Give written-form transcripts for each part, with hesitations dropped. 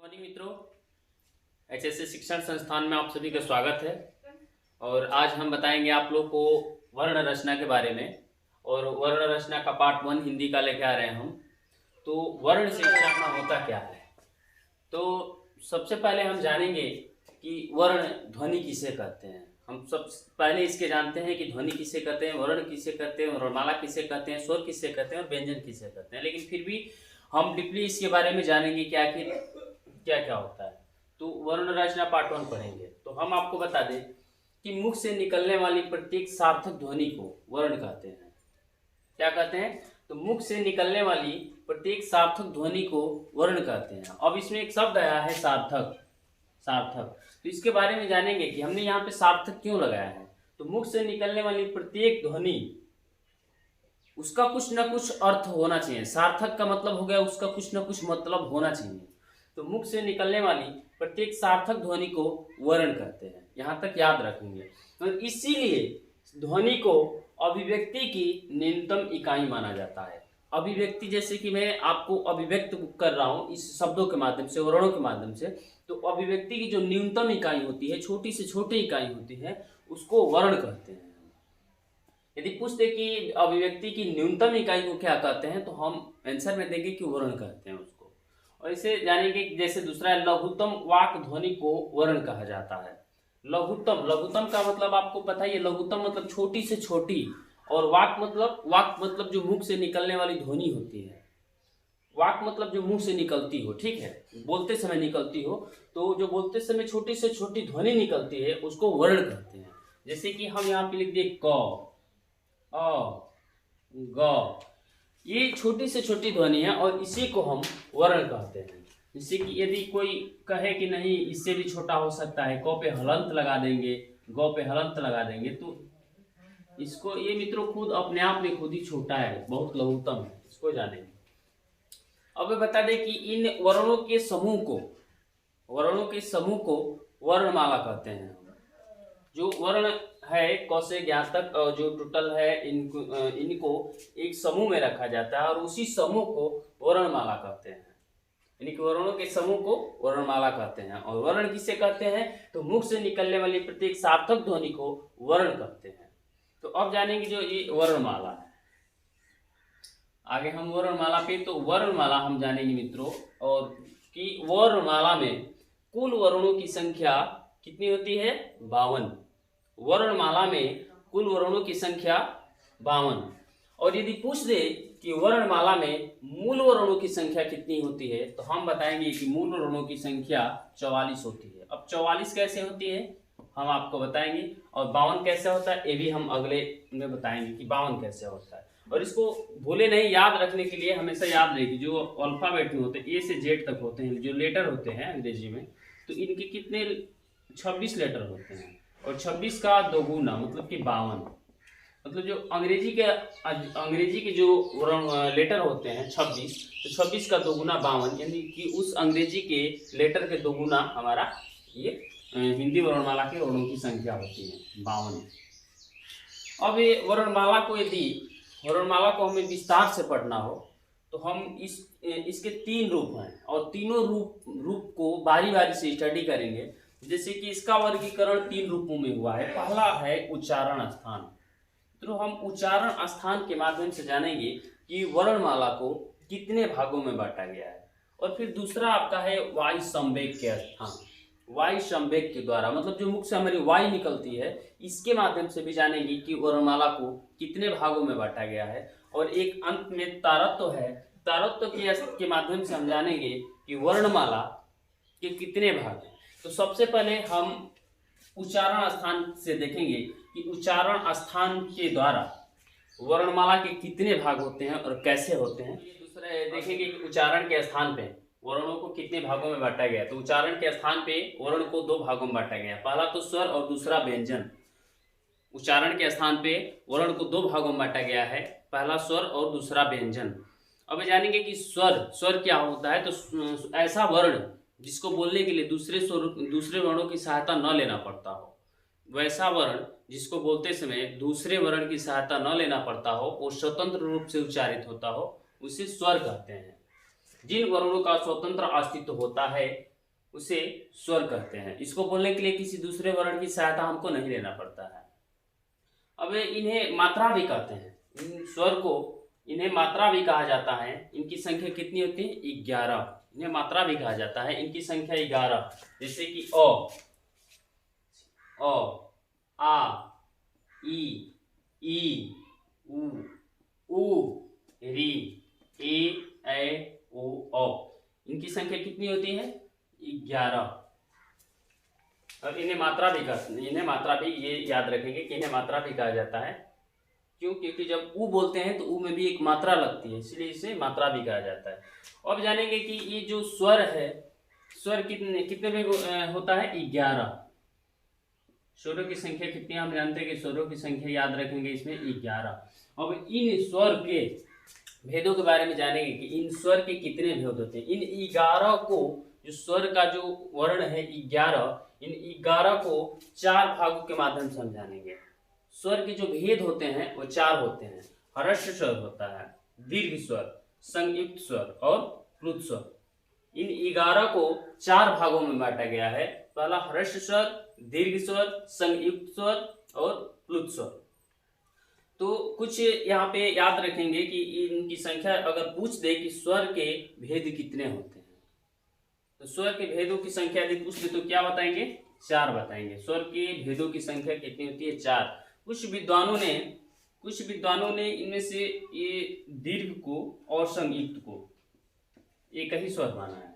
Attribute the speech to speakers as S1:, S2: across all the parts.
S1: Morning मित्रों, HSC शिक्षण संस्थान में आप सभी का स्वागत है। और आज हम बताएंगे आप लोग को वर्ण रचना के बारे में। और वर्ण रचना का पार्ट 1 हिंदी का लेके आ रहे हैं हम। तो वर्ण से रचना होता क्या है, तो सबसे पहले हम जानेंगे कि वर्ण ध्वनि किसे कहते हैं। हम सब पहले इसके जानते हैं कि ध्वनि किसे कहते हैं, वर्ण किसे कहते हैं, वर्णमाला किसे कहते हैं, स्वर किसे कहते हैं और व्यंजन किसे कहते हैं। लेकिन फिर भी हम डीपली इसके बारे में जानेंगे कि आखिर क्या क्या होता है। तो वर्ण रचना पार्ट 1 पढ़ेंगे। तो हम आपको बता दें कि मुख से निकलने वाली प्रत्येक सार्थक ध्वनि को वर्ण कहते हैं। क्या कहते हैं? तो मुख से निकलने वाली प्रत्येक सार्थक ध्वनि को वर्ण कहते हैं। अब इसमें एक शब्द आया है सार्थक। सार्थक, तो इसके बारे में जानेंगे कि हमने यहाँ पे सार्थक क्यों लगाया है। तो मुख से निकलने वाली प्रत्येक ध्वनि, उसका कुछ ना कुछ अर्थ होना चाहिए। सार्थक का मतलब हो गया उसका कुछ ना कुछ मतलब होना चाहिए। तो मुख से निकलने वाली प्रत्येक सार्थक ध्वनि को वर्ण कहते हैं। यहाँ तक याद रखेंगे। तो इसीलिए ध्वनि को अभिव्यक्ति की न्यूनतम इकाई माना जाता है। अभिव्यक्ति, जैसे कि मैं आपको अभिव्यक्त कर रहा हूँ इस शब्दों के माध्यम से, वर्णों के माध्यम से, तो अभिव्यक्ति की जो न्यूनतम इकाई होती है, छोटी से छोटी इकाई होती है, उसको वर्ण कहते हैं। यदि पूछते कि अभिव्यक्ति की न्यूनतम इकाई को क्या कहते हैं, तो हम आंसर में देंगे कि वर्ण कहते हैं उसको। और इसे जानेंगे जैसे दूसरा है लघुत्तम वाक ध्वनि को वर्ण कहा जाता है। लघुत्तम, लघुत्तम का मतलब आपको पता ही है। लघुत्तम मतलब छोटी से छोटी, और वाक मतलब जो मुख से निकलने वाली ध्वनि होती है। वाक मतलब जो मुंह से निकलती हो, ठीक है, बोलते समय निकलती हो। तो जो बोलते समय छोटी से छोटी ध्वनि निकलती है उसको वर्ण कहते हैं। जैसे कि हम यहाँ पे लिख दिए क, अ, ग, ये छोटी से छोटी ध्वनि है और इसी को हम वर्ण कहते हैं। जैसे कि यदि कोई कहे कि नहीं इससे भी छोटा हो सकता है, क पे हलंत लगा देंगे, ग पे हलंत लगा देंगे, तो इसको, ये मित्रों खुद अपने आप में खुद ही छोटा है, बहुत लघुत्तम है, इसको जानेंगे। अब बता दें कि इन वर्णों के समूह को वर्णमाला कहते हैं। जो वर्ण है क से ज्ञ तक जो टोटल है, इनको एक समूह में रखा जाता है और उसी समूह को वर्णमाला कहते हैं। यानी कि वर्णों के समूह को वर्णमाला कहते हैं। और वर्ण किसे कहते हैं? तो मुख से निकलने वाली प्रत्येक सार्थक ध्वनि को वर्ण कहते हैं। तो अब जानेंगे जो ये वर्णमाला है। आगे हम वर्णमाला पे, तो वर्णमाला हम जानेंगे मित्रों, और कि वर्णमाला में कुल वर्णों की संख्या कितनी होती है? 52। वर्णमाला में कुल वर्णों की संख्या 52। और यदि पूछ दे कि वर्णमाला में मूल वर्णों की संख्या कितनी होती है, तो हम बताएंगे कि मूल वर्णों की संख्या 44 होती है। अब 44 कैसे होती है हम आपको बताएंगे, और 52 कैसे होता है ये भी हम अगले में बताएंगे कि 52 कैसे होता है। और इसको भूले नहीं, याद रखने के लिए हमेशा याद रहे कि जो अल्फाबेट में होते हैं, ए से जेड तक होते हैं, जो लेटर होते हैं अंग्रेजी में, तो इनके कितने 26 लेटर होते हैं। और 26 का दोगुना मतलब कि 52। मतलब जो अंग्रेजी के जो लेटर होते हैं 26, तो 26 का दोगुना 52, यानी कि उस अंग्रेजी के लेटर के दोगुना हमारा ये हिंदी वर्णमाला के वर्णों की संख्या होती है 52। अब ये वर्णमाला को हमें विस्तार से पढ़ना हो, तो हम इसके 3 रूप हैं और तीनों रूप को बारी बारी से स्टडी करेंगे। जैसे कि इसका वर्गीकरण 3 रूपों में हुआ है। पहला है उच्चारण स्थान। तो हम उच्चारण स्थान के माध्यम से जानेंगे कि वर्णमाला को कितने भागों में बांटा गया है। और फिर दूसरा आपका है वायु संवेग के स्थान। वायु संवेग के द्वारा, मतलब जो मुख से हमारी वायु निकलती है, इसके माध्यम से भी जानेंगे कि वर्णमाला को कितने भागों में बांटा गया है। और एक अंत में तारत्व है। तारत्व के माध्यम से हम जानेंगे कि वर्णमाला के कितने भाग हैं। तो सबसे पहले हम उच्चारण स्थान से देखेंगे कि उच्चारण स्थान के द्वारा वर्णमाला के कितने भाग होते हैं और कैसे होते हैं। दूसरा देखेंगे कि उच्चारण के स्थान पे वर्णों को कितने भागों में बांटा गया। तो उच्चारण के स्थान पे वर्ण को 2 भागों में बांटा गया, पहला तो स्वर और दूसरा व्यंजन। उच्चारण के स्थान पे वर्ण को 2 भागों में बांटा गया है, पहला स्वर और दूसरा व्यंजन। अब जानेंगे कि स्वर क्या होता है। तो ऐसा वर्ण जिसको बोलने के लिए दूसरे वर्णों की सहायता न लेना पड़ता हो, वैसा वर्ण जिसको बोलते समय दूसरे वर्ण की सहायता न लेना पड़ता हो, वो स्वतंत्र रूप से उच्चारित होता हो, उसे स्वर कहते हैं। जिन वर्णों का स्वतंत्र अस्तित्व होता है उसे स्वर कहते हैं। इसको बोलने के लिए किसी दूसरे वर्ण की सहायता हमको नहीं लेना पड़ता है। अब इन्हें मात्रा भी कहते हैं, इन स्वर को इन्हें मात्रा भी कहा जाता है। इनकी संख्या कितनी होती है? 11। इन्हें मात्रा भी कहा जाता है, इनकी संख्या 11। जैसे कि अ, आ, ई, उ, री, ए, ओ। इनकी संख्या कितनी होती है? 11। और इन्हें मात्रा भी ये याद रखेंगे कि इन्हें मात्रा भी कहा जाता है। क्यों? क्योंकि जब ऊ बोलते हैं तो ऊ में भी एक मात्रा लगती है, इसलिए इसे मात्रा भी कहा जाता है। अब जानेंगे कि ये जो स्वर है, स्वर कितने में होता है? 11। स्वरों की संख्या कितनी? हम जानते हैं कि स्वरों की संख्या याद रखेंगे इसमें 11। अब इन स्वर के भेदों के बारे में जानेंगे कि इन स्वर के कितने भेद होते हैं। इन 11 को, जो स्वर का जो वर्ण है 11, इन 11 को 4 भागों के माध्यम से हम जानेंगे। स्वर के जो भेद होते हैं वो 4 होते हैं। ह्रस्व स्वर होता है, दीर्घ स्वर, संयुक्त स्वर और प्लुत स्वर। इन 11 को 4 भागों में बांटा गया है। पहला ह्रस्व स्वर, दीर्घ स्वर, संयुक्त स्वर और प्लुत स्वर। तो कुछ यहाँ पे याद रखेंगे कि इनकी संख्या अगर पूछ दे कि स्वर के भेद कितने होते हैं, तो स्वर के भेदों की संख्या यदि पूछ दे तो क्या बताएंगे? 4 बताएंगे। स्वर के भेदों की संख्या कितनी होती है? 4। कुछ विद्वानों ने इनमें से ये दीर्घ को और संयुक्त को एक ही स्वर माना है।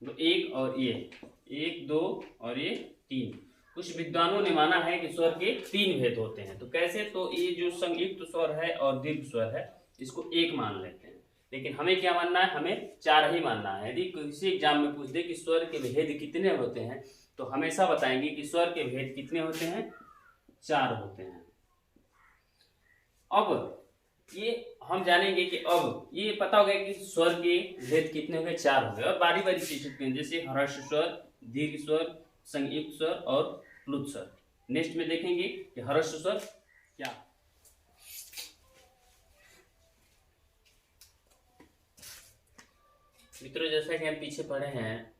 S1: तो 1 और ये 1, 2 और ये 3। कुछ विद्वानों ने माना है कि स्वर के 3 भेद होते हैं। तो कैसे? तो ये जो संयुक्त स्वर है और दीर्घ स्वर है, इसको 1 मान लेते हैं। लेकिन हमें क्या मानना है? हमें 4 ही मानना है। यदि किसी एग्जाम में पूछ दे कि स्वर के भेद कितने होते हैं, तो हमेशा बताएंगे कि स्वर के भेद कितने होते हैं? 4 होते हैं। अब ये हम जानेंगे कि अब ये पता हो गया कि स्वर के भेद कितने हो गए? 4 हो गए। और बारी बारी से सकते हैं, जैसे ह्रस्व स्वर, दीर्घ स्वर, संयुक्त स्वर और प्लुत स्वर। नेक्स्ट में देखेंगे कि ह्रस्व स्वर क्या। मित्रों, जैसा कि हम पीछे पढ़े हैं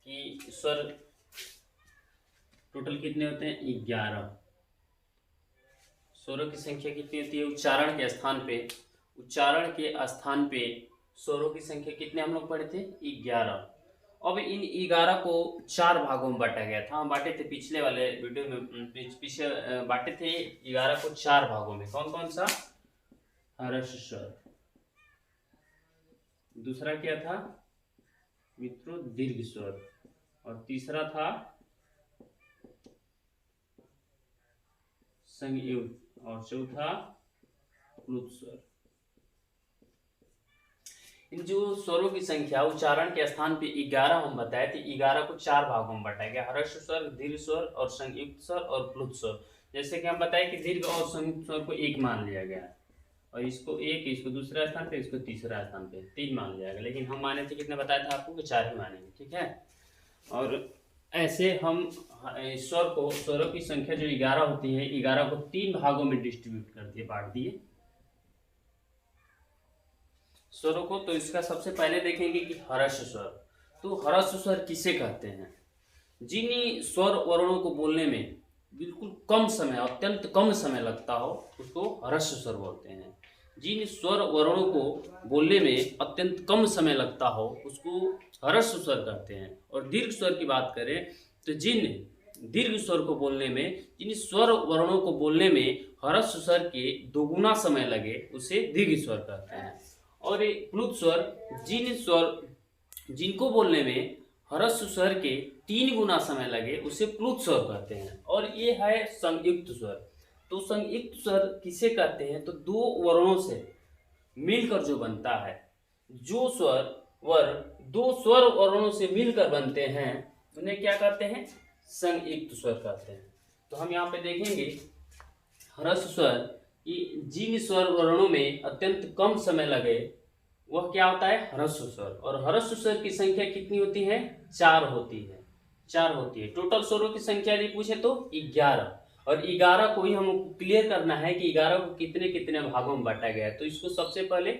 S1: कि स्वर टोटल कितने होते हैं? 11। स्वरों की संख्या कितनी होती है? उच्चारण के स्थान पे स्वरों की संख्या कितने हम लोग पढ़े थे? 11। अब इन 11 को 4 भागों में बांटा गया था। हम बांटे थे पिछले वाले वीडियो में, पीछे बांटे थे 11 को 4 भागों में। कौन कौन सा? ह्रस्व स्वर, दूसरा क्या था मित्रों? दीर्घ स्वर, और तीसरा था संयुक्त, और चौथा प्लुत स्वर। इन जो स्वरों की संख्या उच्चारण के स्थान पे 11 हम बताए थे, 11 को 4 भागों में बांटा गया। ह्रस्व स्वर, दीर्घ स्वर और संयुक्त स्वर और प्लुत स्वर। जैसे कि हम बताए कि दीर्घ और संयुक्त स्वर को 1 मान लिया गया, और इसको 1, इसको दूसरा स्थान पे, इसको तीसरा स्थान पे 3 मान लिया गया। लेकिन हम माने थे, कितने बताया था आपको? कि 4 ही मानेंगे, ठीक है। और ऐसे हम स्वरों की संख्या जो 11 होती है, 11 को 3 भागों में डिस्ट्रीब्यूट कर दिए, बांट दिए स्वरों को। तो इसका सबसे पहले देखेंगे कि ह्रस्व स्वर। तो ह्रस्व स्वर किसे कहते हैं? जिन स्वर वर्णों को बोलने में बिल्कुल कम समय, अत्यंत कम समय लगता हो, उसको ह्रस्व स्वर बोलते हैं। जिन स्वर वर्णों को बोलने में अत्यंत कम समय लगता हो, उसको ह्रस्व स्वर कहते हैं। और दीर्घ स्वर की बात करें तो जिन दीर्घ स्वर को बोलने में, जिन स्वर वर्णों को बोलने में ह्रस्व स्वर के 2 गुना समय लगे, उसे दीर्घ स्वर कहते हैं। और ये प्लुत स्वर, जिनको बोलने में ह्रस्व स्वर के 3 गुना समय लगे, उसे प्लुत स्वर कहते हैं। और ये है संयुक्त स्वर। तो संयुक्त स्वर किसे कहते हैं? तो 2 वर्णों से मिलकर जो बनता है, जो स्वर 2 स्वर वर्णों से मिलकर बनते हैं, उन्हें क्या कहते हैं? संयुक्त स्वर कहते हैं। तो हम यहाँ पे देखेंगे ह्रस्व स्वर कि जिन स्वर वर्णों में अत्यंत कम समय लगे, वह क्या होता है? ह्रस्व स्वर। और ह्रस्व स्वर की संख्या कितनी होती है? 4 होती है। टोटल स्वरों की संख्या यदि पूछे तो 11। और 11 को ही हमको क्लियर करना है कि 11 को कितने कितने भागों में बांटा गया है। तो इसको सबसे पहले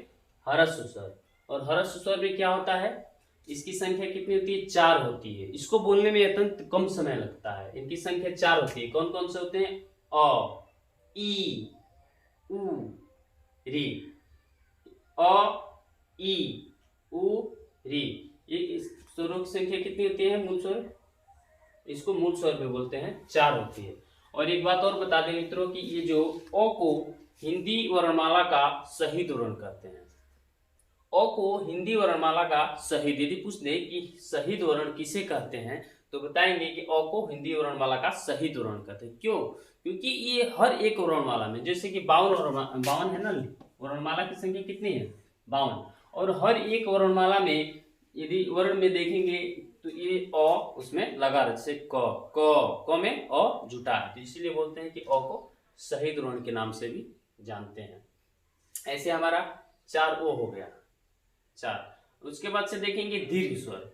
S1: ह्रस्व स्वर, और ह्रस्व स्वर में क्या होता है? इसकी संख्या कितनी होती है? 4 होती है। इसको बोलने में अत्यंत कम समय लगता है। इनकी संख्या 4 होती है। कौन कौन से होते हैं? अ, ई, उ, री। अ, ई, उ, री। ये स्वरों की संख्या कितनी होती है? मूल स्वर, इसको मूल स्वर में बोलते हैं, 4 होती है। और एक बात और बता दें मित्रों कि ये जो अ को हिंदी वर्णमाला का शहीद वर्ण कहते हैं। अ को हिंदी वर्णमाला का शहीद, यदि पूछ दे कि शहीद वर्ण किसे कहते हैं तो बताएंगे कि अ को हिंदी वर्णमाला का शहीद वर्ण कहते हैं। क्यों? क्योंकि ये हर एक वर्णमाला में, जैसे कि 52 है ना, वर्णमाला की संख्या कितनी है? 52। और हर एक वर्णमाला में यदि वर्ण में देखेंगे तो ये अ उसमें लगा रहे, जैसे क में अ जुटा है, तो इसीलिए बोलते हैं कि अ को शहीद वर्ण के नाम से भी जानते हैं। ऐसे हमारा 4 ओ हो गया, 4। उसके बाद से देखेंगे दीर्घ स्वर।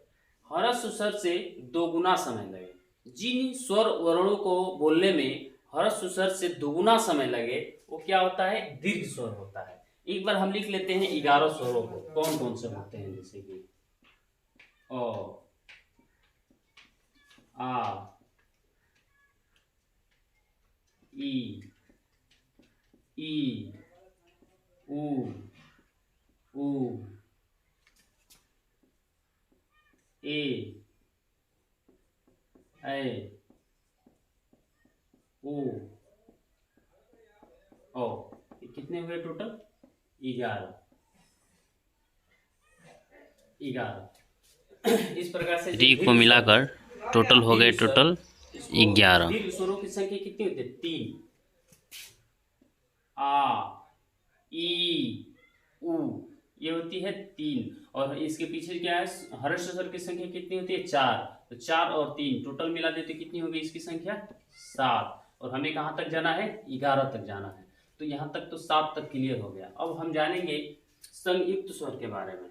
S1: हर्ष स्वर से दोगुना समय लगे। जिन स्वर वर्णों को बोलने में हर्ष स्वर से दोगुना समय लगे वो क्या होता है? दीर्घ स्वर होता है। एक बार हम लिख लेते हैं 11 स्वरों को, कौन कौन से होते हैं, जैसे कि अ, आ, ई, उ, ए, ऐ, ओ, ये कितने हुए टोटल? 11। इस प्रकार से
S2: री को मिलाकर टोटल हो गए टोटल 11।
S1: दीर्घ स्वरों की संख्या कितनी होती है? 3। आ, ई, उ, ये होती है 3। और इसके पीछे क्या है? हर्ष स्वर की संख्या कितनी होती है? 4। तो 4 और 3 टोटल मिला देते कितनी होगी इसकी संख्या? 7। और हमें कहाँ तक जाना है? 11 तक जाना है। तो यहाँ तक तो 7 तक क्लियर हो गया। अब हम जानेंगे संयुक्त स्वर के बारे में।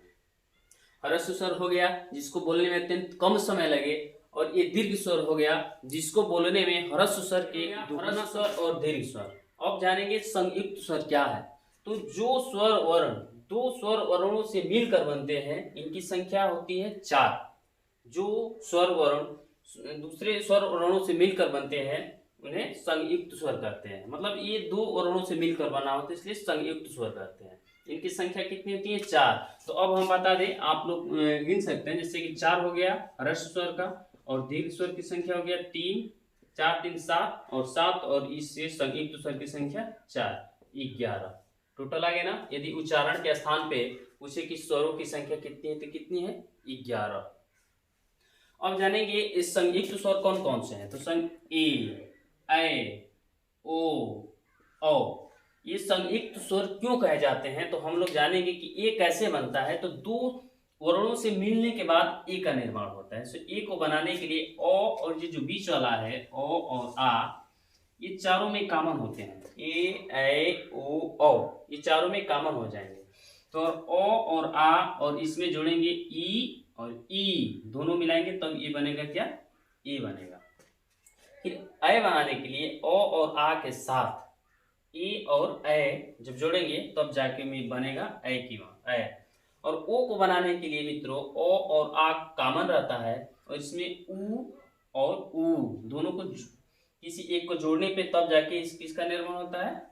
S1: हर्ष स्वर हो गया जिसको बोलने में अत्यंत कम समय लगे, और ये दीर्घ स्वर हो गया जिसको बोलने में हर्ष स्वर के दुगना स्वर और दीर्घ स्वर। अब जानेंगे संयुक्त स्वर क्या है। तो जो स्वर वर्ण दो स्वर वर्णों से मिलकर बनते हैं इनकी संख्या होती है 4। जो स्वर वर्ण दूसरे स्वर वर्णों से मिलकर बनते हैं उन्हें संयुक्त स्वर कहते हैं। मतलब ये दो वर्णों से मिलकर बना होता है इसलिए संयुक्त स्वर कहते हैं। इनकी संख्या कितनी होती है? 4। तो अब हम बता दें, आप लोग गिन सकते हैं, जैसे कि 4 हो गया ह्रस्व स्वर का, और दीर्घ स्वर की संख्या हो गया 3, 4 3 7, और 7 और इससे संयुक्त स्वर की संख्या 4, 11 टोटल आ गया ना। यदि उच्चारण के स्थान पे पूछे कि स्वरों की संख्या कितनी है तो कितनी है? 11। अब जानेंगे इस संयुक्त स्वर कौन कौन से हैं। तो संग ए, ऐ, ओ, औ, ये संयुक्त स्वर क्यों कहे जाते हैं तो हम लोग जानेंगे कि ए कैसे बनता है। तो दो वर्णों से मिलने के बाद ए का निर्माण होता है। सो ए को बनाने के लिए ओ और ये जो बीच वाला है ओ और आ, ये चारों में कॉमन होते हैं। ए, ऐ, ओ, औ, ये चारों में कॉमन हो जाएंगे। तो ओ और आ और इसमें जोड़ेंगे ई और ई, दोनों मिलाएंगे तब ये बनेगा क्या? ए बनेगा। फिर ऐ बनाने के लिए ओ और आ के साथ ए और ऐ जब जोड़ेंगे तब जाके में बनेगा ऐ की ऐ। और ओ को बनाने के लिए मित्रों ओ और आ कॉमन रहता है, और इसमें उ और उ दोनों को किसी एक को जोड़ने पे तब जाके इसका निर्माण होता है,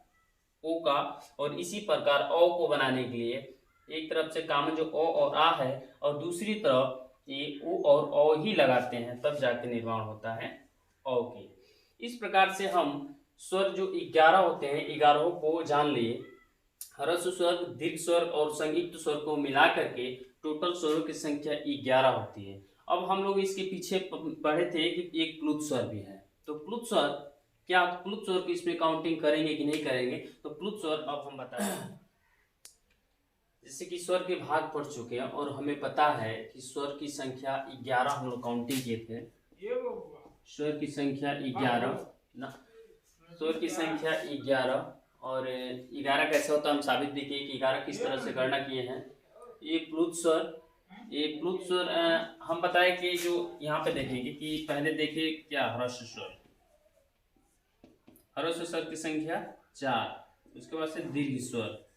S1: ओ का। और इसी प्रकार ओ को बनाने के लिए एक तरफ से कॉमन जो ओ और आ है और दूसरी तरफ ये उ और ओ ही लगाते हैं तब जाके निर्माण होता है ओ की। इस प्रकार से हम स्वर जो 11 होते हैं 11 को जान लिए। ह्रस्व स्वर, दीर्घ स्वर और संयुक्त स्वर को मिला करके टोटल स्वरों की संख्या 11 होती है। अब हम लोग इसके पीछे पढ़े थे कि एक प्लुत स्वर भी है। तो प्लुत स्वर क्या? प्लुत स्वर की इसमें काउंटिंग करेंगे कि नहीं करेंगे? तो प्लुत स्वर अब हम बताएं। जैसे कि स्वर के भाग पढ़ चुके हैं और हमें पता है कि स्वर की संख्या 11 हम लोग काउंटिंग किए थे। स्वर की संख्या 11 ना, स्वर की संख्या 11। और 11 कैसे होता है हम साबित भी किए कि 11 किस तरह से गणना किए हैं। ये प्लुत स्वर, ये प्लुत स्वर हम बताए कि जो यहाँ पे देखेंगे कि पहले देखे क्या ह्रस्व स्वर, ह्रस्व स्वर की संख्या 4। उसके बाद से दीर्घ स्वर,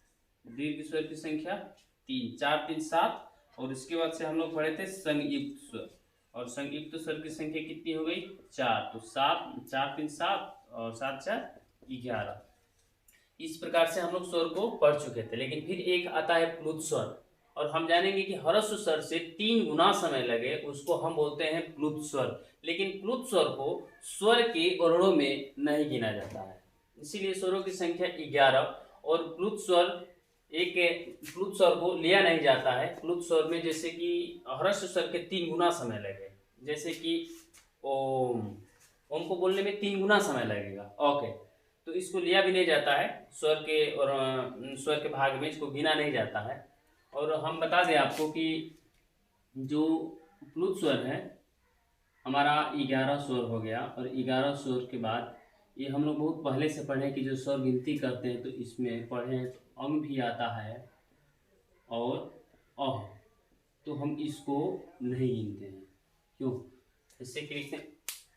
S1: दीर्घ स्वर की संख्या 3, 4 3 7, और इसके बाद से हम लोग पढ़े थे संयुक्त स्वर, और संयुक्त स्वर की संख्या कितनी हो गई 4, तो 7, 4 3 7 और 7 4 11। इस प्रकार से हम लोग स्वर को पढ़ चुके थे। लेकिन फिर एक आता है प्लुत स्वर, और हम जानेंगे कि ह्रस्व स्वर से 3 गुना समय लगे उसको हम बोलते हैं प्लुत स्वर। लेकिन प्लुत स्वर को स्वर के वर्णों में नहीं गिना जाता है, इसीलिए स्वरों की संख्या 11। और प्लुत स्वर को लिया नहीं जाता है प्लुत स्वर में, जैसे कि ह्रस्व स्वर के 3 गुना समय लगे, जैसे कि ओम, ओम को बोलने में 3 गुना समय लगेगा। ओके, तो इसको लिया भी नहीं जाता है स्वर के, और स्वर के भाग में इसको गिना नहीं जाता है। और हम बता दें आपको कि जो प्लुत स्वर है हमारा 11 स्वर हो गया, और 11 स्वर के बाद ये हम लोग बहुत पहले से पढ़े कि जो स्वर गिनती करते हैं तो इसमें पढ़े हैं तो अंग भी आता है और अह, तो हम इसको नहीं गिनते हैं। क्यों? इससे कि लिखते हैं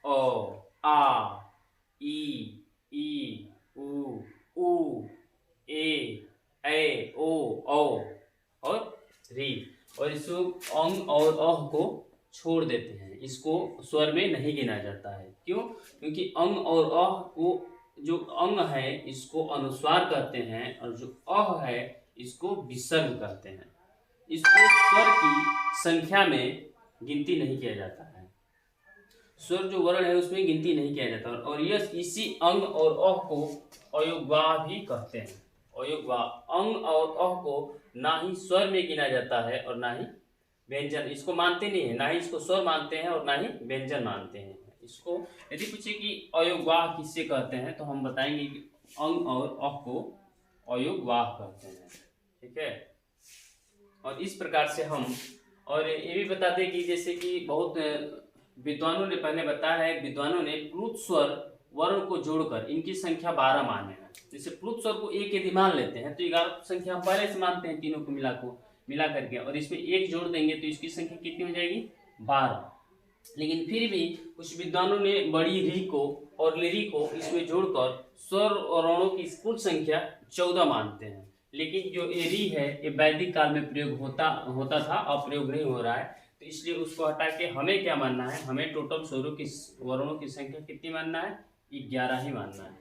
S1: ओ आ ई उ ए ओ और री, और इसको अंग और अह को छोड़ देते हैं, इसको स्वर में नहीं गिना जाता है। क्यों? क्योंकि अंग और अह को, जो अंग है इसको अनुस्वार कहते हैं और जो अह है इसको विसर्ग कहते हैं। इसको स्वर की संख्या में गिनती नहीं किया जाता है, स्वर जो वर्ण है उसमें गिनती नहीं किया जाता, और यह इसी अंग और अह को अयोगवाह भी कहते हैं। अयोगवाह, अंग और अह को ना ही स्वर में गिना जाता है और ना ही व्यंजन, इसको मानते नहीं है, ना ही इसको स्वर मानते हैं और ना ही व्यंजन मानते हैं। इसको यदि पूछे कि अयोगवाह किससे कहते हैं तो हम बताएंगे कि अंग और अह को अयोगवाह कहते हैं। ठीक है, और इस प्रकार से हम, और ये भी बता दें कि जैसे कि बहुत विद्वानों ने पहले बताया है, विद्वानों ने प्लुत स्वर वर्ण को जोड़कर इनकी संख्या 12 माने हैं। जैसे प्लुत स्वर को एक यदि मान लेते हैं तो 11 संख्या हम पहले से मानते हैं, तीनों को मिला करके, और इसमें एक जोड़ देंगे तो इसकी संख्या कितनी हो जाएगी 12। लेकिन फिर भी कुछ विद्वानों ने बड़ी री को और लिरी को इसमें जोड़कर स्वर और वर्णों की कुल संख्या 14 मानते हैं। लेकिन जो ये री है ये वैदिक काल में प्रयोग होता था, अब प्रयोग नहीं हो रहा है, तो इसलिए उसको हटा के हमें क्या मानना है, हमें टोटल स्वरों की वर्णों की संख्या कितनी मानना है, 11 ही मानना है।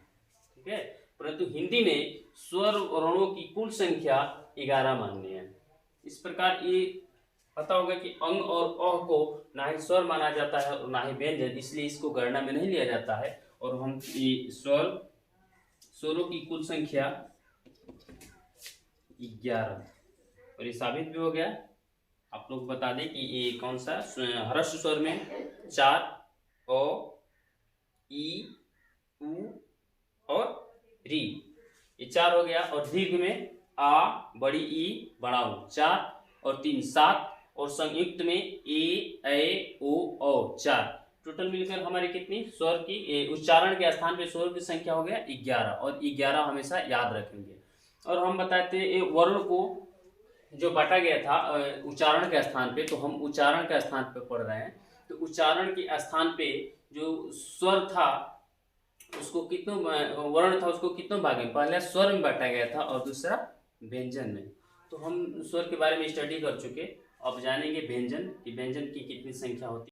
S1: ठीक है, परंतु हिंदी में स्वर वर्णों की कुल संख्या 11 माननी है। इस प्रकार ये पता होगा कि अंग और अह को ना ही स्वर माना जाता है और ना ही व्यंजन, इसलिए इसको गणना में नहीं लिया जाता है, और हम ये स्वरों की कुल संख्या 11, और ये साबित भी हो गया। आप लोग बता दें कि ये कौन सा ह्रस्व स्वर में 4 ओ ई उ और री, ये 4 हो गया, और दीर्घ में आ बड़ी ई बड़ा ऊ 4 और 3 7, और संयुक्त में ए ओ 4। टोटल मिलकर हमारे कितनी स्वर की उच्चारण के स्थान पे स्वर की संख्या हो गया 11, और 11 हमेशा याद रखेंगे। और हम बताते हैं वर्ण को जो बांटा गया था उच्चारण के स्थान पे, तो हम उच्चारण के स्थान पे पढ़ रहे हैं, तो उच्चारण के स्थान पे जो स्वर था उसको कितनों वर्ण था उसको कितनों भाग में, पहले स्वर में बांटा गया था और दूसरा व्यंजन में। तो हम स्वर के बारे में स्टडी कर चुके, अब जानेंगे व्यंजन, कि व्यंजन की कितनी संख्या होती है।